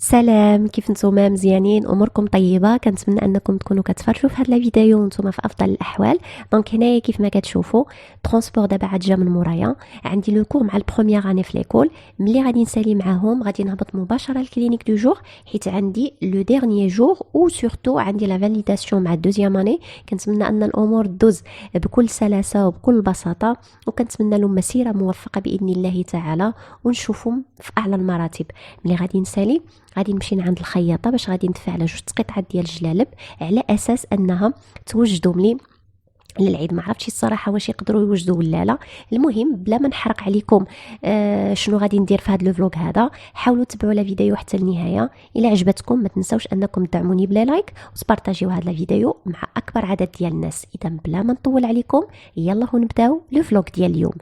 سلام، كيف نتوما؟ مزيانين؟ اموركم طيبه؟ كنتمنى انكم تكونوا كتفرجوا في هذا الفيديو وانتم في افضل الاحوال. دونك هنايا كيف ما كتشوفوا ترونسبور دابا عاد جا من مورايا، عندي لو كور مع البروميير اني في ليكول. ملي غادي نسالي معاهم غادي نهبط مباشره للكلينيك دو جور، حيت عندي لو ديرنيي جور او سورتو عندي لا فاليداسيون مع الدوزيام اني. كنتمنى ان الامور دوز بكل سلاسه وبكل بساطه، وكنتمنى لهم مسيره موفقه باذن الله تعالى، ونشوفهم في اعلى المراتب. ملي غادي نسالي غادي نمشي عند الخياطه باش غادي ندفع على جوج قطع ديال الجلالب، على اساس انها توجدهم لي للعيد. ما عرفتش الصراحه واش يقدروا يوجدوا ولا لا. المهم بلا ما نحرق عليكم شنو غادي ندير في هذا الفلوق هذا، حاولوا تبعوا لا فيديو حتى النهايه. الا عجبتكم ما تنساوش انكم تدعموني بلا لايك وتبارطاجيو هذا الفيديو مع اكبر عدد ديال الناس. اذا بلا ما نطول عليكم يلا نبداو لو فلوق ديال اليوم.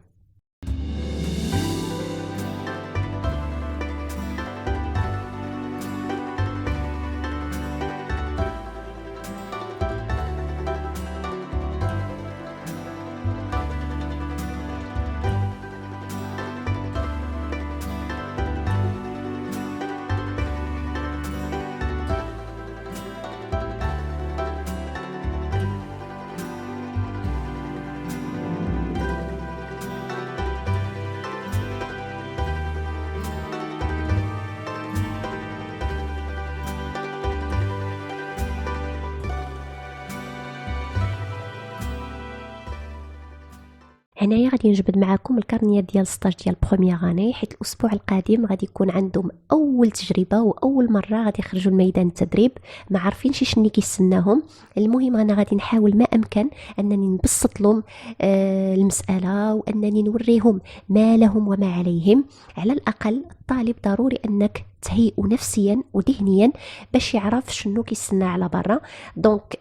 هنايا غادي نجبد معكم الكارنيه ديال ستاج ديال بروميير اني، حيت الاسبوع القادم غادي يكون عندهم اول تجربه واول مره غادي يخرجوا لميدان التدريب، ما عارفينش شنو كيستناهم. المهم انا غادي نحاول ما امكن انني نبسط لهم المساله، وانني نوريهم ما لهم وما عليهم. على الاقل الطالب ضروري انك تهيئه نفسيا وذهنيا باش يعرف شنو كيستنى على برا. دونك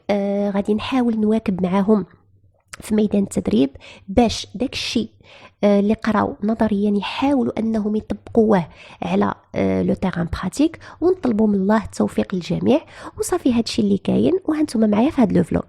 غادي نحاول نواكب معاهم في ميدان التدريب باش داك الشيء اللي قراو نظريا يحاولوا انهم يطبقوه على لو تيران براتيك، ونطلبوا من الله التوفيق للجميع. وصافي هادشي اللي كاين، وهانتوما معايا في هاد لو فلوق.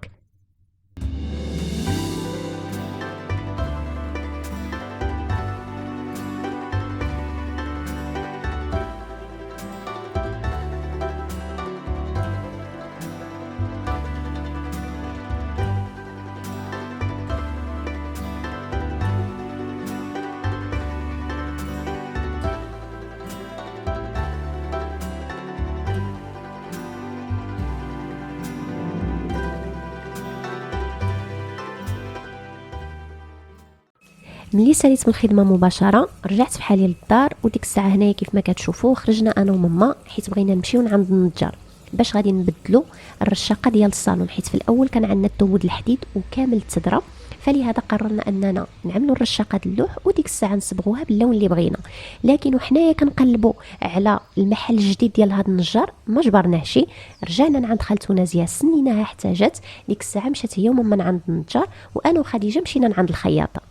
ملي ساليت من الخدمه مباشره رجعت بحالي للدار، وديك الساعه هنايا كيف ما كتشوفوا خرجنا انا وماما، حيت بغينا نمشيو عند النجار باش غادي نبدلوا الرشاقه ديال الصالون، حيت في الاول كان عندنا التود الحديد وكامل التدرى. فلهذا قررنا اننا نعملوا الرشاقه اللوح وديك الساعه نصبغوها باللون اللي بغينا. لكن وحنايا كنقلبوا على المحل الجديد ديال هذا النجار ما جبرناهش، رجعنا عند خالتنا زيا سنيناها احتاجت. ديك الساعه مشات هي وماما عند النجار، وانا وخديجه مشينا عند الخياطه.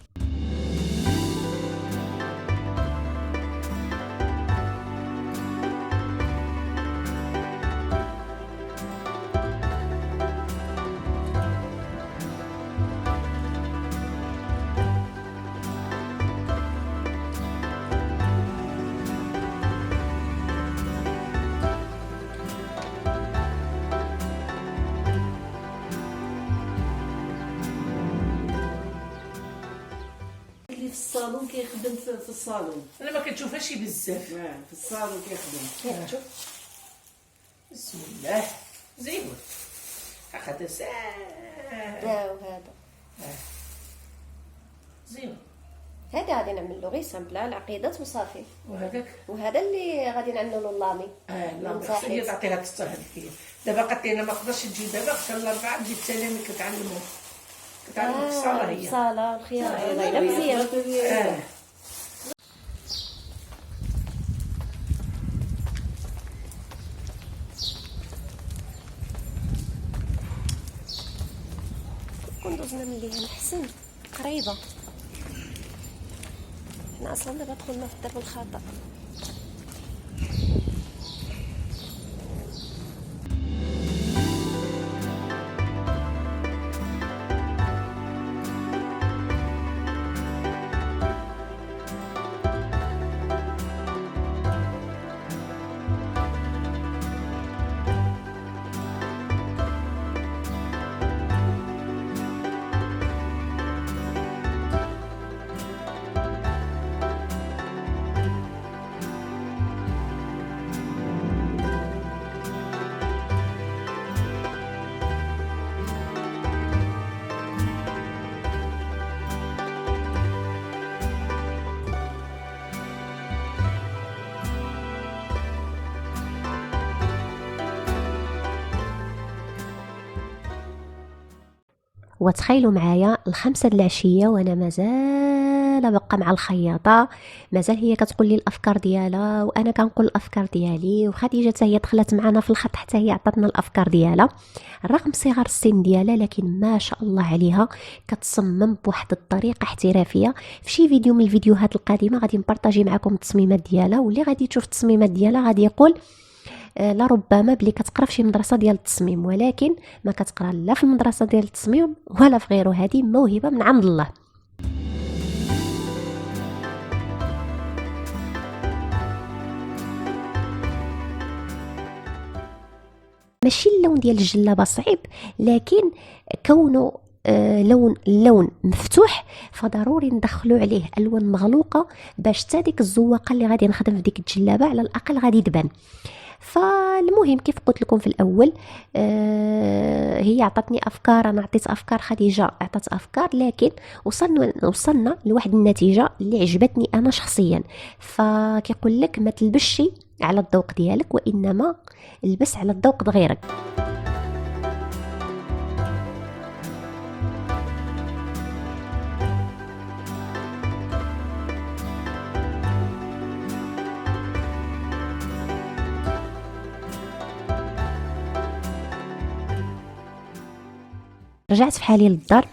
في الصالون كيخدم في الصالون. انا ما كنشوفهاش بزاف. في الصالون كيخدم. شوف بسم الله زينو هذا ساهل. وهذا زينو هذا غادي نعمل له غير سامبله العقيدات وصافي. وهذا اللي غادي نعملوا له اللامي. لا هي تعطيها تصطاد هذيك. دابا قالت لي انا ما نقدرش تجي دابا حتى الاربعاء تجي التلاميذ كتعلموا في الصاله. هي الصاله الخيار مزيان. كون دوزنا من ليها نحسن قريبه. حنا اصلا دابا دخلنا في الدرب الخطا. وتخيلوا معايا ال5 د العشيه وانا مازال بقى مع الخياطه، مازال هي كتقول لي الافكار ديالها وانا كنقول الافكار ديالي، وخديجه حتى هي دخلت معنا في الخط حتى هي عطاتنا الافكار ديالها رغم صغر السن ديالها، لكن ما شاء الله عليها كتصمم بواحد الطريقه احترافيه. في شي فيديو من الفيديوهات القادمه غادي نبارطاجي معكم التصميمات ديالها، واللي غادي تشوف التصميمات ديالها غادي يقول لربما بلي كتقرا في شي مدرسه ديال التصميم، ولكن ما كتقرا لا في المدرسه ديال التصميم ولا في غيره، هذه موهبه من عند الله. ماشي اللون ديال الجلابه صعيب، لكن كونه اللون مفتوح فضروري ندخلوا عليه الوان مغلوقه باش حتى ديك الزواقه اللي غادي نخدم في ديك الجلابه على الاقل غادي تبان. فالمهم كيف قلت لكم في الاول هي عطاتني افكار، انا عطيت افكار، خديجه عطات افكار، لكن وصلنا لواحد النتيجه اللي عجبتني انا شخصيا. فكيقول لك ما تلبسش على الذوق ديالك، وانما البس على الذوق د غيرك. رجعت في حالي للدار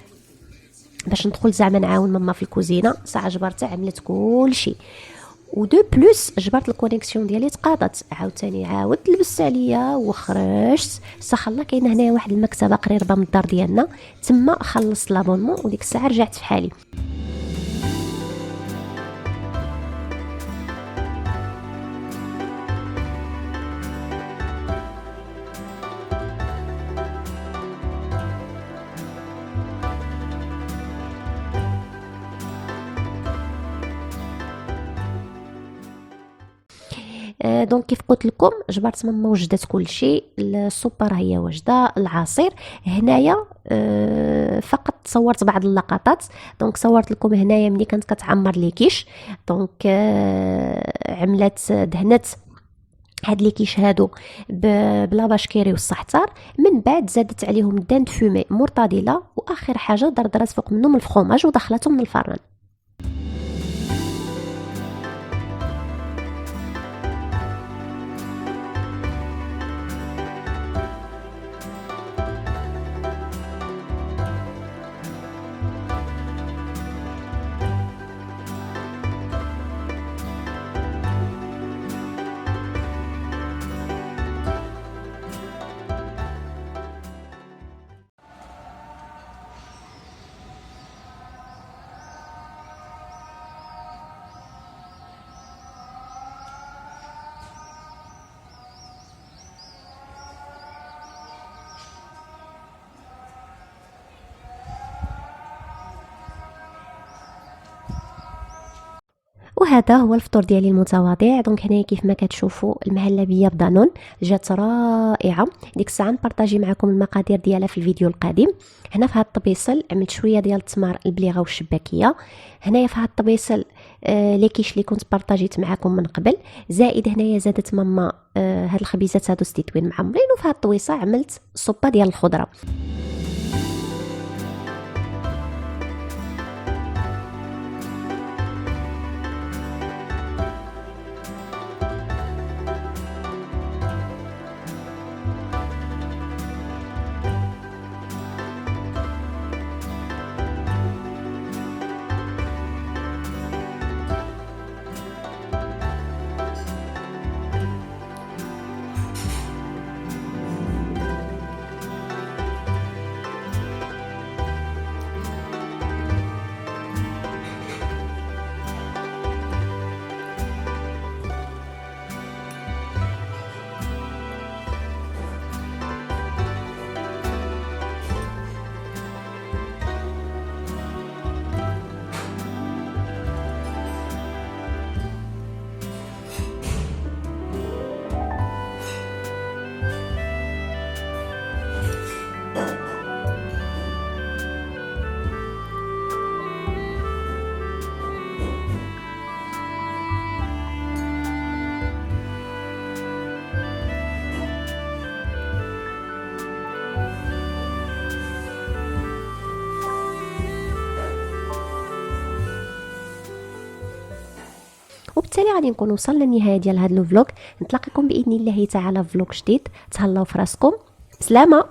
باش ندخل زعما نعاون ماما في الكوزينه. ساعه جبرتها عملت كل شيء، ودو بلوس جبرت الكونيكسيون ديالي تقاضت، عاوتاني عاودت لبست عليا وخرجت. سخ الله كاينه هنايا واحد المكتبه قريبه من الدار ديالنا، تما خلصت لابونمون وديك الساعه رجعت في حالي. دونك كيف قلت لكم جبرت ماما وجدت كل شيء، السوبر هي وجده، العصير هنايا فقط صورت بعض اللقطات. دونك صورت لكم هنايا ملي كانت كتعمر لي كيش، دونك عملت دهنت هاد لي كيش هادو بلا باشكيري والصحتار، من بعد زادت عليهم دان فومي مرتدله، واخر حاجه دردرات فوق منهم الفخوماج ودخلتهم من الفران. وهذا هو الفطور ديالي المتواضع. دونك هنايا كيف ما كتشوفوا المهلبيه بدانون جات رائعه. ديك الساعه نبارطاجي معكم المقادير ديالها في الفيديو القادم. هنا في هذا الطبيصل عملت شويه ديال التمر البليغه والشباكيه. هنايا في هذا الطبيصل لي كيش اللي كنت بارطاجيت معكم من قبل، زائد هنايا زادت ماما هاد الخبيزات هادو ستيتوين معمرين. وفي هذه الطويصه عملت صوبه ديال الخضره. وبالتالي غادي نكون وصلنا للنهايه ديال هذا الفلوق. نتلاقيكم باذن الله تعالى في فلوق جديد. تهلاو في راسكم، بسلامه.